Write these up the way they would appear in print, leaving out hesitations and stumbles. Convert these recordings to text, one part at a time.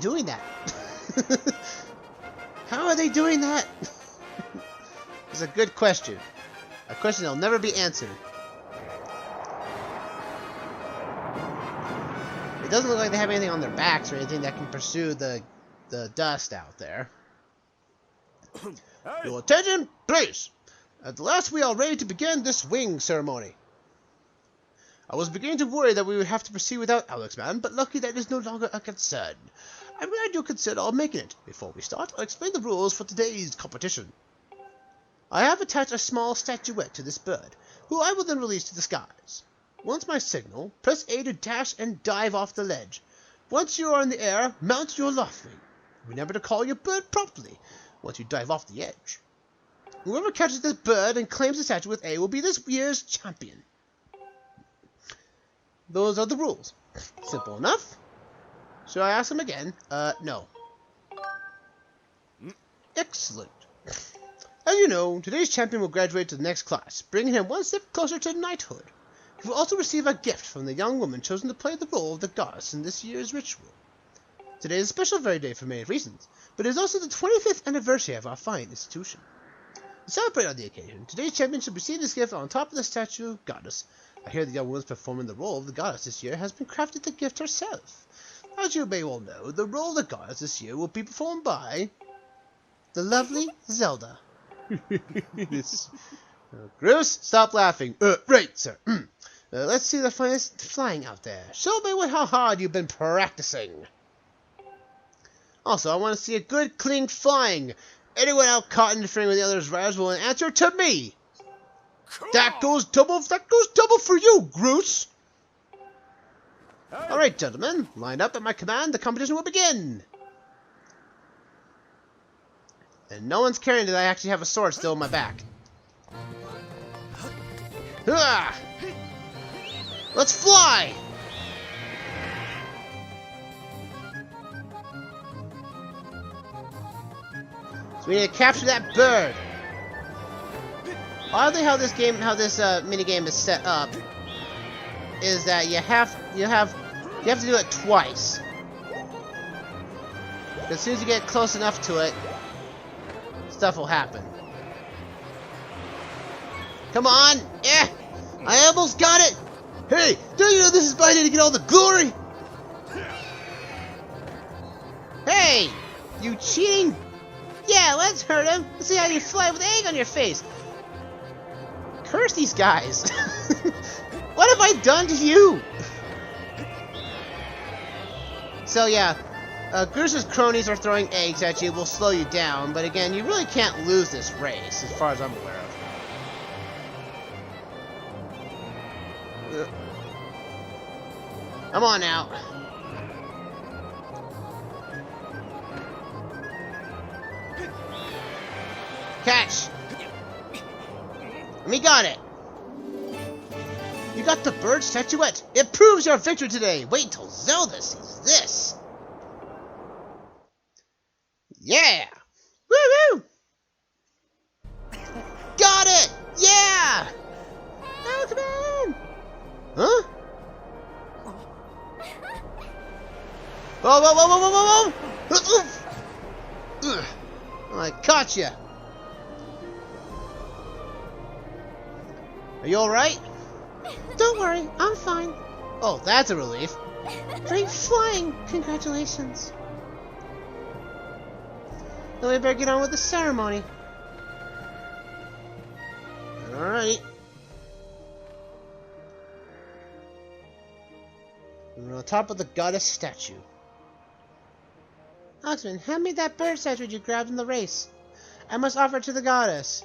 doing that? How are they doing that? It's a good question. A question that'll never be answered. It doesn't look like they have anything on their backs or anything that can pursue the dust out there. Your attention, please! At last we are ready to begin this wing ceremony. I was beginning to worry that we would have to proceed without Alexman, but luckily that is no longer a concern. I'm glad you considered all making it. Before we start, I'll explain the rules for today's competition. I have attached a small statuette to this bird, who I will then release to the skies. Once my signal, press A to dash and dive off the ledge. Once you are in the air, mount your loft wing. Remember to call your bird promptly once you dive off the edge. Whoever catches this bird and claims the statue with A will be this year's champion. Those are the rules. Simple enough. Should I ask them again? No. Excellent. As you know, today's champion will graduate to the next class, bringing him one step closer to knighthood. He will also receive a gift from the young woman chosen to play the role of the goddess in this year's ritual. Today is a special very day for many reasons, but it is also the 25th anniversary of our fine institution. To celebrate on the occasion, today's champion should receive this gift on top of the statue of goddess. I hear the young woman performing the role of the goddess this year has been crafted the gift herself. As you may all know, the role of the goddess this year will be performed by the lovely Zelda. Bruce, stop laughing. Right, sir. Let's see the finest flying out there. Show me how hard you've been practicing. Also, I want to see a good, clean flying. Anyone out caught interfering with the others' riders will answer to me. That goes double for you, Groose. All right, gentlemen, line up at my command. The competition will begin. And no one's caring that I actually have a sword still in my back. Ah! Let's fly! So we need to capture that bird. Oddly, how this mini game is set up is that you have to do it twice. As soon as you get close enough to it, stuff will happen. Come on! Eh! I almost got it! Hey! Don't you know this is my day to get all the glory? Hey! You cheating? Yeah, let's hurt him! Let's see how you fly with egg on your face! Curse these guys! What have I done to you? So yeah, Groose's cronies are throwing eggs at you, will slow you down, but again, you really can't lose this race, as far as I'm aware of. Come on now. Catch! We got it! You got the bird statuette! It proves your victory today! Wait till Zelda sees this! Yeah! Woo-woo! Got it! Yeah! Oh, come on! Huh? Whoa, whoa, whoa, whoa, whoa, whoa, whoa! Ugh. I caught you! Are you alright? Don't worry, I'm fine. Oh, that's a relief. Great flying! Congratulations. Then we better get on with the ceremony. Alright. We're on top of the goddess statue. Alexman, hand me that bird statue you grabbed in the race. I must offer it to the goddess.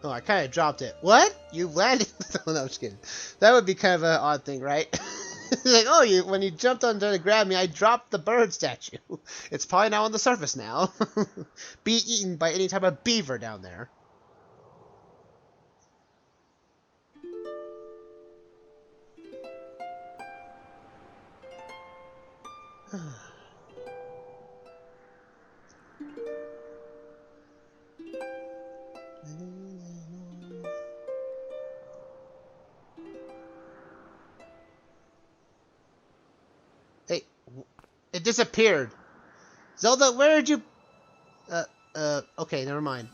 Oh, I kind of dropped it. What? You landed? Oh, no, I'm just kidding. That would be kind of an odd thing, right? Like, oh, when you jumped on to grab me, I dropped the bird statue. It's probably now on the surface now. Be eaten by any type of beaver down there. Hey, it disappeared. Zelda, where did you... okay, never mind.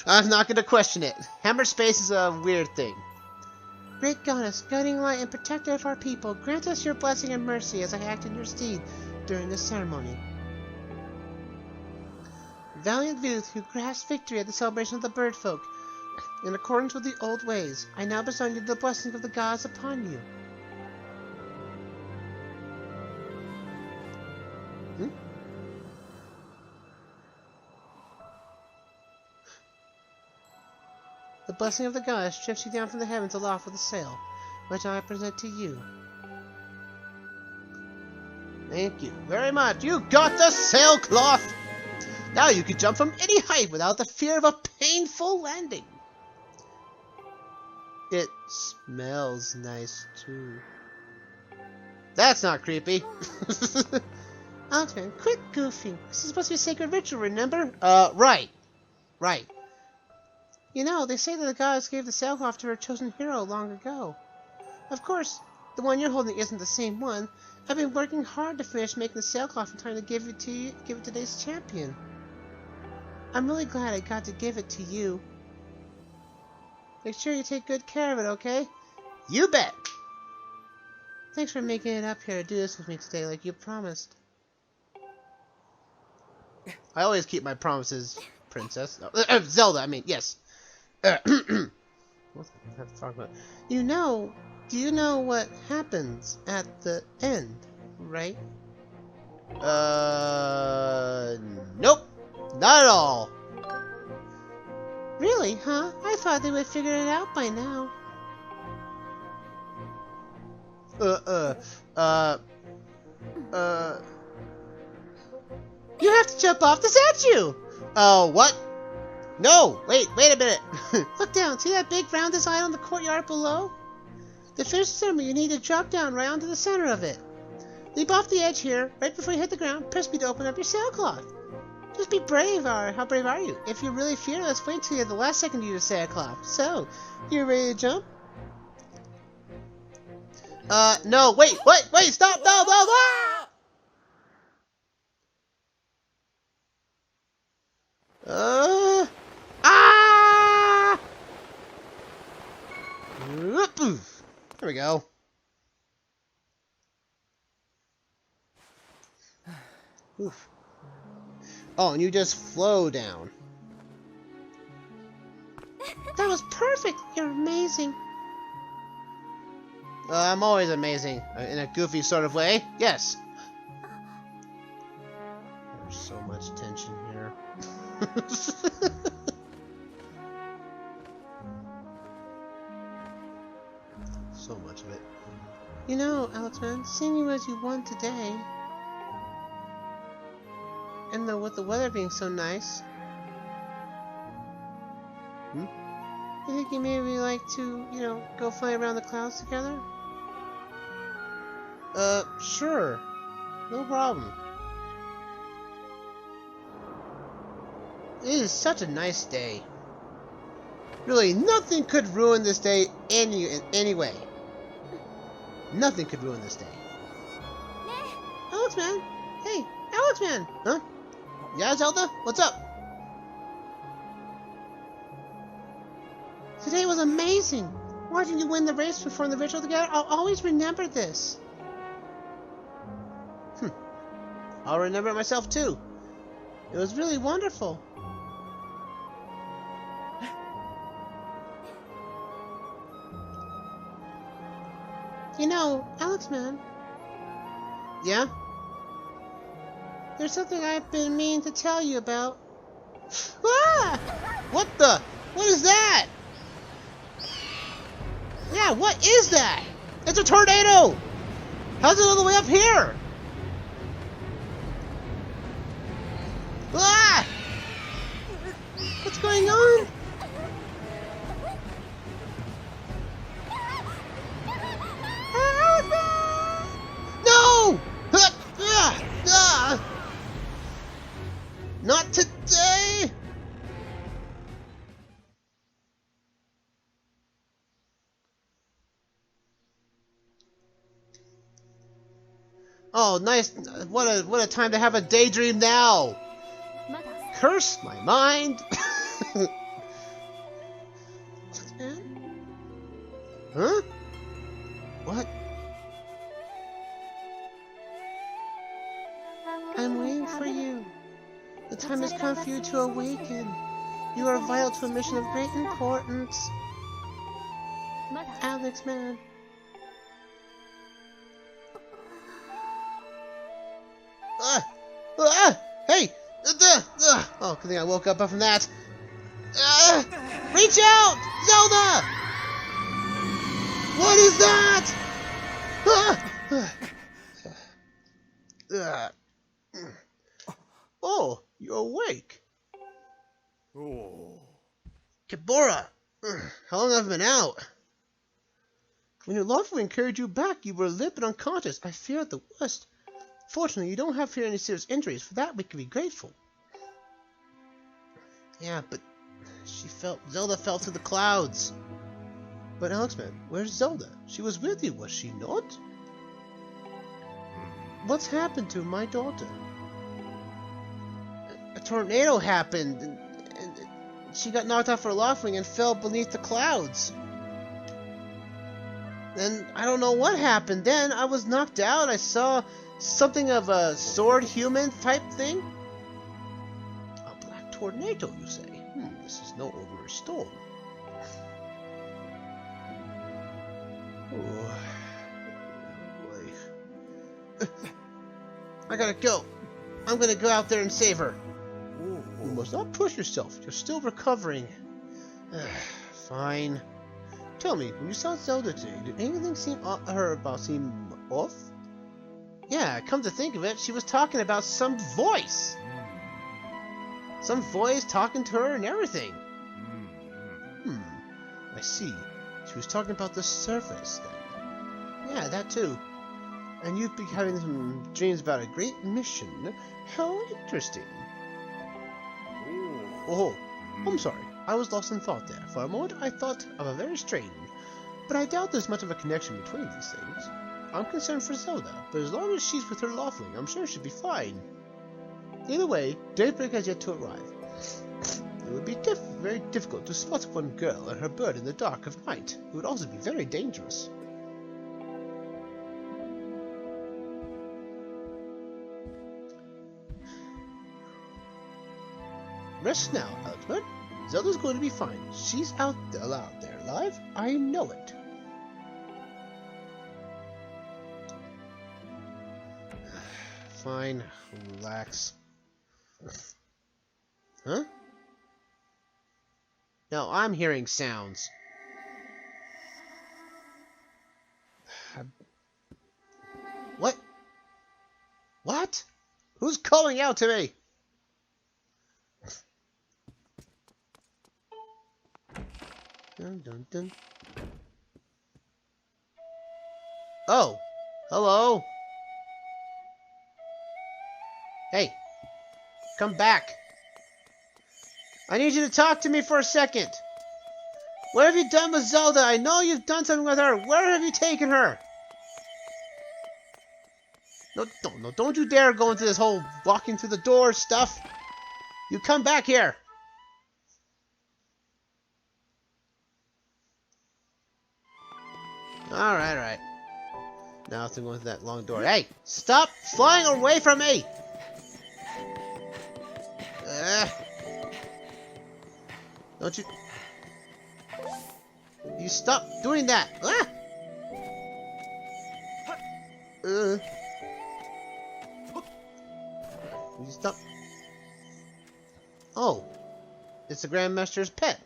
I'm not gonna question it. Hammer space is a weird thing. Great goddess, guiding light and protector of our people, grant us your blessing and mercy as I act in your stead during this ceremony. Valiant youth who grasped victory at the celebration of the bird folk, in accordance with the old ways, I now bestow you the blessing of the gods upon you. The blessing of the goddess drifts you down from the heavens aloft with a sail, which I present to you. Thank you very much. You got the sailcloth! Now you can jump from any height without the fear of a painful landing. It smells nice, too. That's not creepy. Alexman, quit goofing. This is supposed to be a sacred ritual, remember? Right. Right. You know, they say that the goddess gave the sailcloth to her chosen hero long ago. Of course, the one you're holding isn't the same one. I've been working hard to finish making the sailcloth in time to give it to today's champion. I'm really glad I got to give it to you. Make sure you take good care of it, okay? You bet! Thanks for making it up here to do this with me today like you promised. I always keep my promises, princess. Zelda, I mean, yes. What the have to talk about? You know, do you know what happens at the end, right? Nope. Not at all. Really, huh? I thought they would figure it out by now. You have to jump off the statue! Oh, what? No! Wait a minute! Look down, see that big round design on the courtyard below? To finish the ceremony, you need to drop down right onto the center of it. Leap off the edge here, right before you hit the ground, press B to open up your sailcloth. Just be brave, how brave are you? If you're really fearless, wait till you have the last second to use sailcloth. So, you ready to jump? No, wait, stop, no, ah! Ah! There we go. Oof. Oh, and you just flow down. That was perfect! You're amazing. I'm always amazing, in a goofy sort of way. Yes. There's so much tension here. So much of it. You know, Alexman, seeing you as you won today, and with the weather being so nice, you think you maybe like to, go fly around the clouds together? Sure. No problem. It is such a nice day. Really, nothing could ruin this day in any way. Nothing could ruin this day. Alexman! Hey, Alexman! Huh? Yeah, Zelda? What's up? Today was amazing! Watching you win the race before the ritual together, I'll always remember this. I'll remember it myself too. It was really wonderful. You know, Alexman. Yeah? There's something I've been meaning to tell you about. Ah! What the? What is that? Yeah, what is that? It's a tornado! How's it all the way up here? Ah! What's going on? No! Not today! Oh, nice. What a time to have a daydream now. Curse my mind. Huh? What? I'm waiting for you. The time has come for you to awaken. You are vital to a mission of great importance. Alexman. Hey! Oh, good thing I woke up from that. Reach out! Zelda! What is that? Oh, you're awake. Kibora, how long have I been out? When your loved one carried you back, you were limp and unconscious. I feared the worst. Fortunately, you don't have here any serious injuries. For that, we can be grateful. Yeah, but Zelda fell to the clouds. But Alexman, where's Zelda? She was with you, was she not? What's happened to my daughter? A tornado happened, and she got knocked off her loft wing and fell beneath the clouds. And I don't know what happened then. I was knocked out. I saw something of a sword human type thing. A black tornado, you say? This is no ordinary storm. Oh, boy. I gotta go. I'm gonna go out there and save her. You must not push yourself. You're still recovering. Fine. Tell me, when you saw Zelda today, did anything seem off? Yeah, come to think of it, she was talking about some voice. Some voice talking to her and everything. I see. She was talking about the surface then. Yeah, that too. And you've been having some dreams about a great mission. How interesting. Oh, I'm sorry. I was lost in thought there. For a moment, I thought of a very strange. But I doubt there's much of a connection between these things. I'm concerned for Zelda, but as long as she's with her Loftling, I'm sure she'll be fine. Either way, daybreak has yet to arrive. It would be very difficult to spot one girl and her bird in the dark of night. It would also be very dangerous. Rest now, Alexman. Zelda's going to be fine. She's out there alive. I know it. Fine. Relax. Huh? No, I'm hearing sounds. What? What? Who's calling out to me? Dun, dun, dun. Oh, hello. Hey, come back. I need you to talk to me for a second. What have you done with Zelda? I know you've done something with her. Where have you taken her? No, don't you dare go into this whole walking through the door stuff. You come back here. Alright. Now it's going through that long door. Hey, stop flying away from me! Don't you... You stop doing that! You stop... Oh. It's the Grandmaster's pet.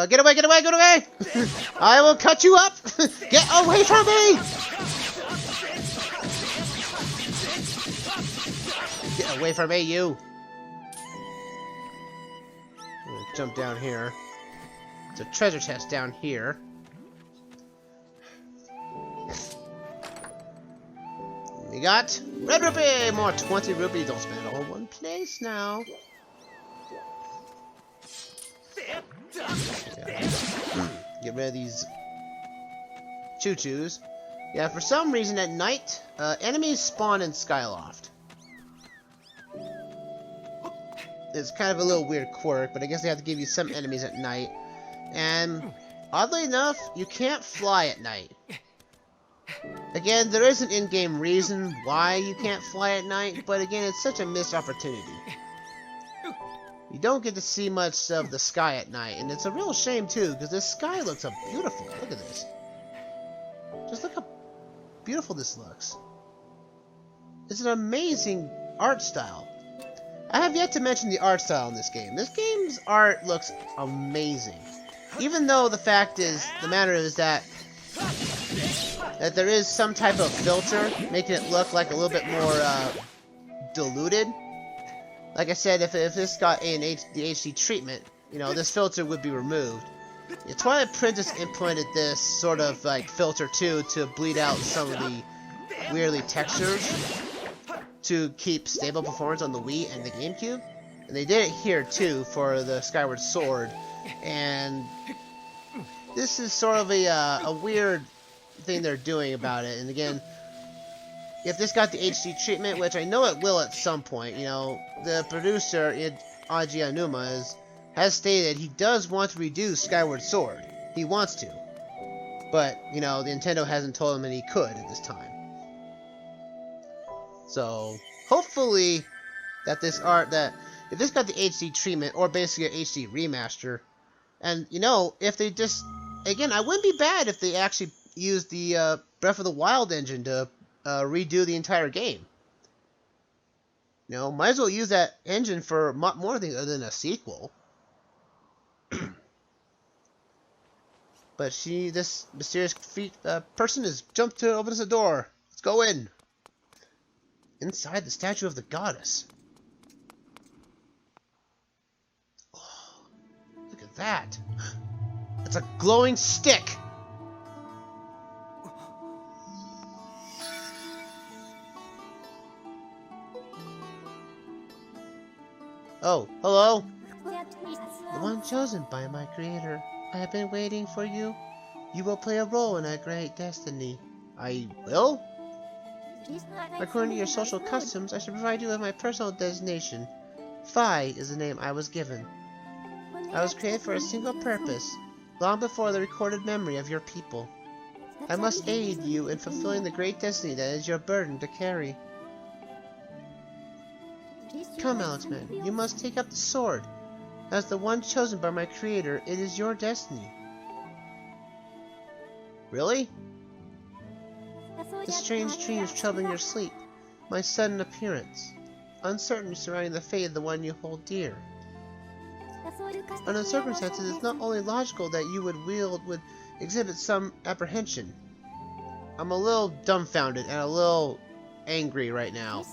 Get away! I will cut you up! Get away from me! Get away from me, you! I'm gonna jump down here. There's a treasure chest down here. We got red rupee! More 20 rupees. Don't spend it all in one place now. Get rid of these choo-choos. Yeah, for some reason at night, enemies spawn in Skyloft. It's kind of a little weird quirk, but I guess they have to give you some enemies at night. And oddly enough, you can't fly at night. Again, there is an in-game reason why you can't fly at night, but again, it's such a missed opportunity. You don't get to see much of the sky at night, and it's a real shame too, because this sky looks beautiful. Look at this. Just look how beautiful this looks. It's an amazing art style. I have yet to mention the art style in this game. This game's art looks amazing. Even though the matter is that there is some type of filter making it look like a little bit more diluted. Like I said, if this got the HD treatment, you know, this filter would be removed. The Twilight Princess implemented this sort of like filter too to bleed out some of the weirdly textures to keep stable performance on the Wii and the GameCube. And they did it here too for the Skyward Sword. And this is sort of a weird thing they're doing about it. And again, if this got the HD treatment, which I know it will at some point, you know, the producer, Aji Aonuma, has stated he does want to redo Skyward Sword. He wants to. But, you know, Nintendo hasn't told him that he could at this time. So, hopefully, if this got the HD treatment, or basically an HD remaster, and, you know, if they just, again, I wouldn't be bad if they actually used the Breath of the Wild engine to redo the entire game. You know, might as well use that engine for more things other than a sequel. But this mysterious person has jumped to open us a door. Let's go in. Inside the statue of the goddess. Oh, look at that. It's a glowing stick. Oh, hello. The one chosen by my creator. I have been waiting for you. You will play a role in our great destiny. I will? According to your social customs, I should provide you with my personal designation. Phi is the name I was given. I was created for a single purpose, long before the recorded memory of your people. I must aid you in fulfilling the great destiny that is your burden to carry. Come, Alexman, you must take up the sword. As the one chosen by my creator, it is your destiny. Really? The strange dreams troubling your sleep, my sudden appearance, uncertainty surrounding the fate of the one you hold dear. Under the circumstances, it's not only logical that you would exhibit some apprehension. I'm a little dumbfounded and a little angry right now.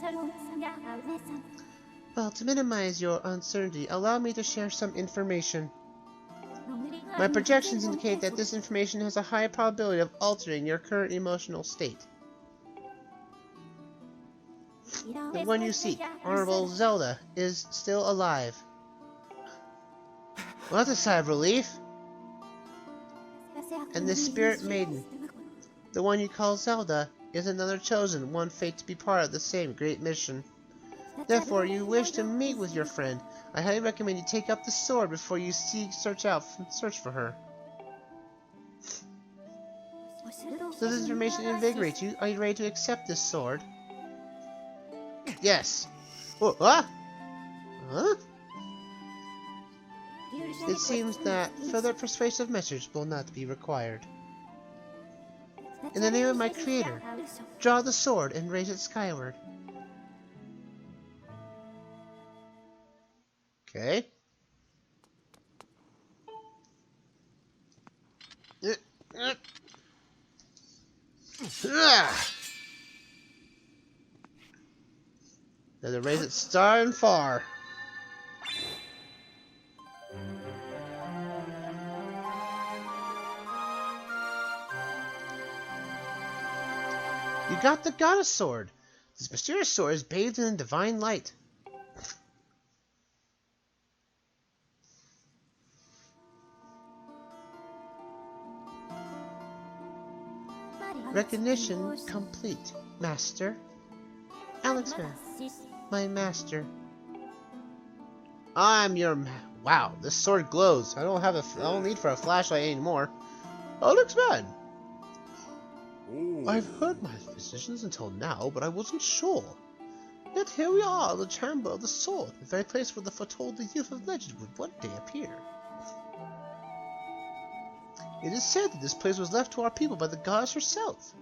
Well, to minimize your uncertainty, allow me to share some information. My projections indicate that this information has a high probability of altering your current emotional state. The one you seek, Honorable Zelda, is still alive. Well, that's a sigh of relief. And the Spirit Maiden, the one you call Zelda, is another chosen, one fate to be part of the same great mission. Therefore, you wish to meet with your friend. I highly recommend you take up the sword before you search for her. Does this information invigorate you? Are you ready to accept this sword? Yes. Oh, ah? Huh? It seems that further persuasive measures will not be required. In the name of my creator, draw the sword and raise it skyward. Okay. Now to raise it star and far. You got the goddess sword. This mysterious sword is bathed in divine light. Recognition complete, Master. Alexman, my master. I'm your wow, this sword glows. I don't need for a flashlight anymore. Alexman! I've heard my physicians until now, but I wasn't sure. Yet here we are, the chamber of the sword, the very place where the foretold the youth of legend would one day appear. It is said that this place was left to our people by the goddess herself.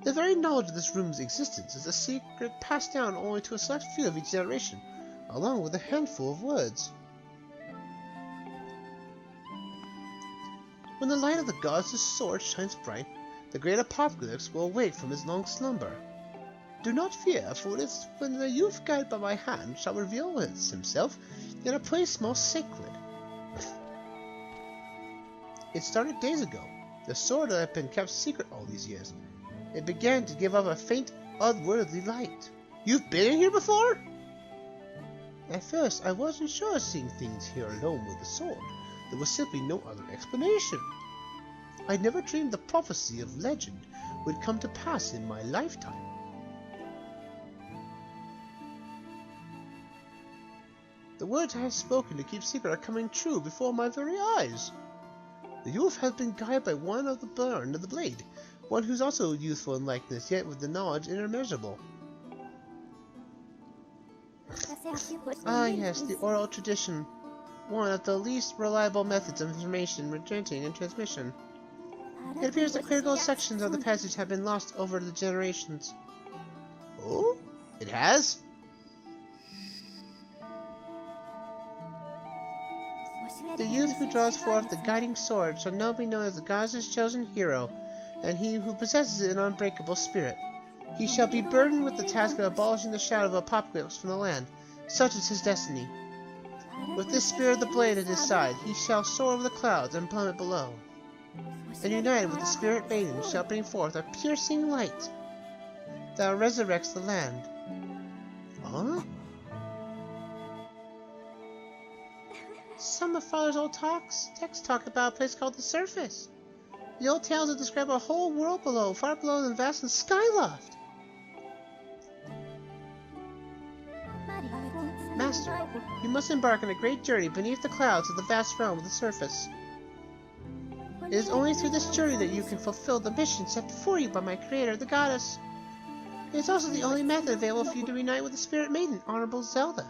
The very knowledge of this room's existence is a secret passed down only to a select few of each generation, along with a handful of words. When the light of the goddess' sword shines bright, the great apocalypse will awake from his long slumber. Do not fear, for it is when the youth guided by my hand shall reveal himself in a place most sacred. It started days ago, the sword that had been kept secret all these years. It began to give up a faint, otherworldly light. You've been in here before? At first, I wasn't sure seeing things here alone with the sword. There was simply no other explanation. I never dreamed the prophecy of legend would come to pass in my lifetime. The words I have spoken to keep secret are coming true before my very eyes. The youth has been guided by one of the burn of the blade, one who's also youthful in likeness, yet with the knowledge immeasurable. Ah yes, the oral tradition. One of the least reliable methods of information retention and transmission. It appears that critical sections of the passage have been lost over the generations. Oh? It has? The youth who draws forth the guiding sword shall now be known as the goddess' chosen hero, and he who possesses an unbreakable spirit. He shall be burdened with the task of abolishing the shadow of apocalypse from the land. Such is his destiny. With this spirit of the blade at his side, he shall soar over the clouds and plummet below. And united with the spirit maiden shall bring forth a piercing light that resurrects the land. Huh? Some of Father's old texts talk about a place called the Surface. The old tales that describe a whole world below, far below the vast and Skyloft. Master, you must embark on a great journey beneath the clouds of the vast realm of the Surface. It is only through this journey that you can fulfill the mission set before you by my creator, the goddess. It is also the only method available for you to reunite with the spirit maiden, Honorable Zelda.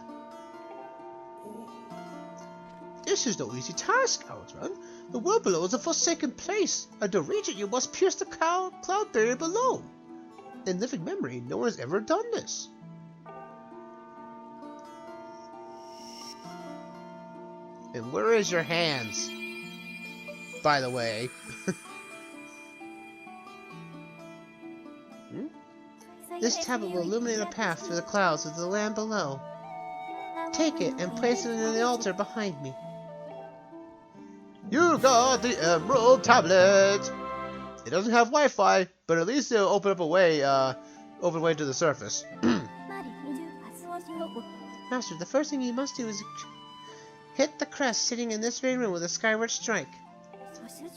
This is no easy task, Alexman. The world below is a forsaken place, and to reach it you must pierce the cloud barrier below. In living memory, no one has ever done this. And where is your hands? By the way. This tablet will illuminate a path through the clouds of the land below. Take it and place it in the altar behind me. You got the Emerald Tablet! It doesn't have Wi-Fi, but at least it'll open up a way, to the surface. Master, the first thing you must do is hit the crest sitting in this very room with a skyward strike.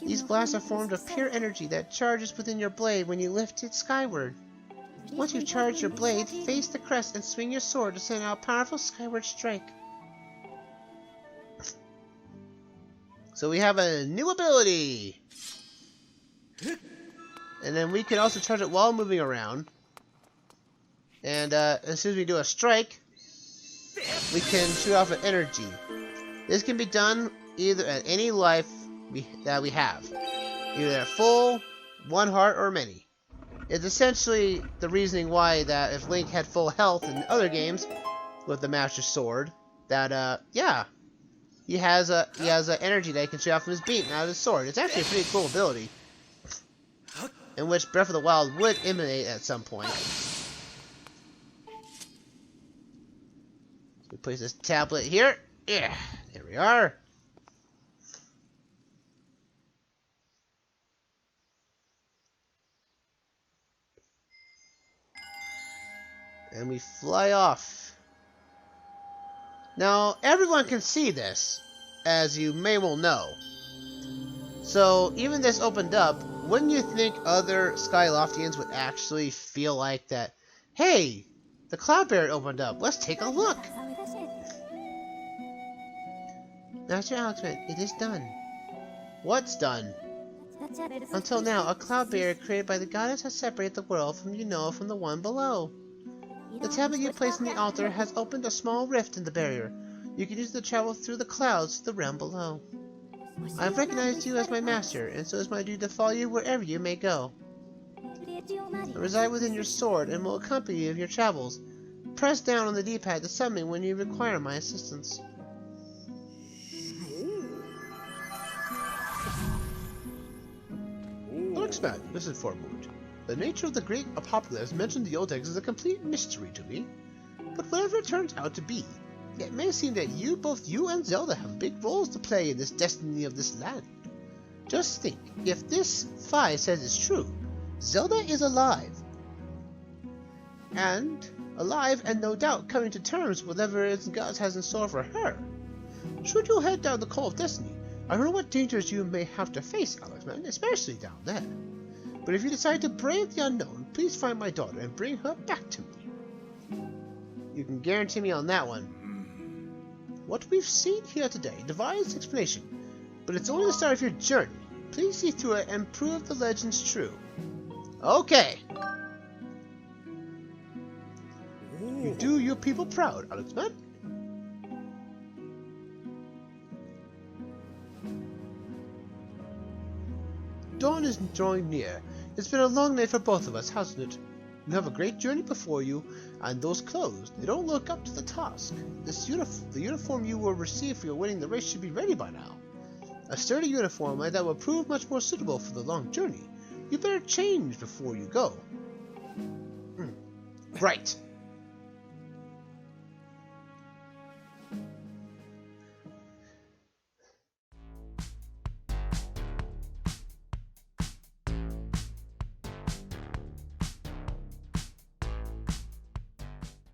These blasts are formed of pure energy that charges within your blade when you lift it skyward. Once you've charged your blade, face the crest and swing your sword to send out a powerful skyward strike. So we have a new ability! And then we can also charge it while moving around. And as soon as we do a strike, we can shoot off an energy. This can be done either at any life that we have. Either at full, one heart, or many. It's essentially the reasoning why that if Link had full health in other games with the Master Sword, that yeah, he has a energy that he can shoot off from his beam, out of his sword. It's actually a pretty cool ability, in which Breath of the Wild would emanate at some point. So we place this tablet here. Yeah, there we are. And we fly off. Now, everyone can see this, as you may well know. So, even this opened up, Wouldn't you think other Skyloftians would actually feel like that? Hey, the cloud barrier opened up. Let's take a look. Master Alexman, it is done. What's done? Until now, a cloud barrier created by the goddess has separated the world from from the one below. The tablet you placed in the altar has opened a small rift in the barrier. You can use it to travel through the clouds to the realm below. I have recognized you as my master, and so is my duty to follow you wherever you may go. I reside within your sword and will accompany you in your travels. Press down on the D-pad to summon me when you require my assistance. Alexman, listen for a moment. The nature of the great apocalypse mentioned in the old text is a complete mystery to me. But whatever it turns out to be, it may seem that both you and Zelda have big roles to play in this destiny of this land. Just think, if this Phi says it's true, Zelda is alive. And no doubt coming to terms with whatever its gods has in store for her. Should you head down the Call of Destiny, I don't know what dangers you may have to face, Alexman, especially down there. But if you decide to brave the unknown, please find my daughter and bring her back to me. You can guarantee me on that one. What we've seen here today defies explanation, but it's only the start of your journey. Please see through it and prove the legend's true. Okay. You do your people proud, Alexman. Dawn is drawing near. It's been a long night for both of us, hasn't it? You have a great journey before you, and those clothes, they don't look up to the task. The uniform you will receive for your winning the race should be ready by now. A sturdy uniform like that will prove much more suitable for the long journey. You better change before you go. Right.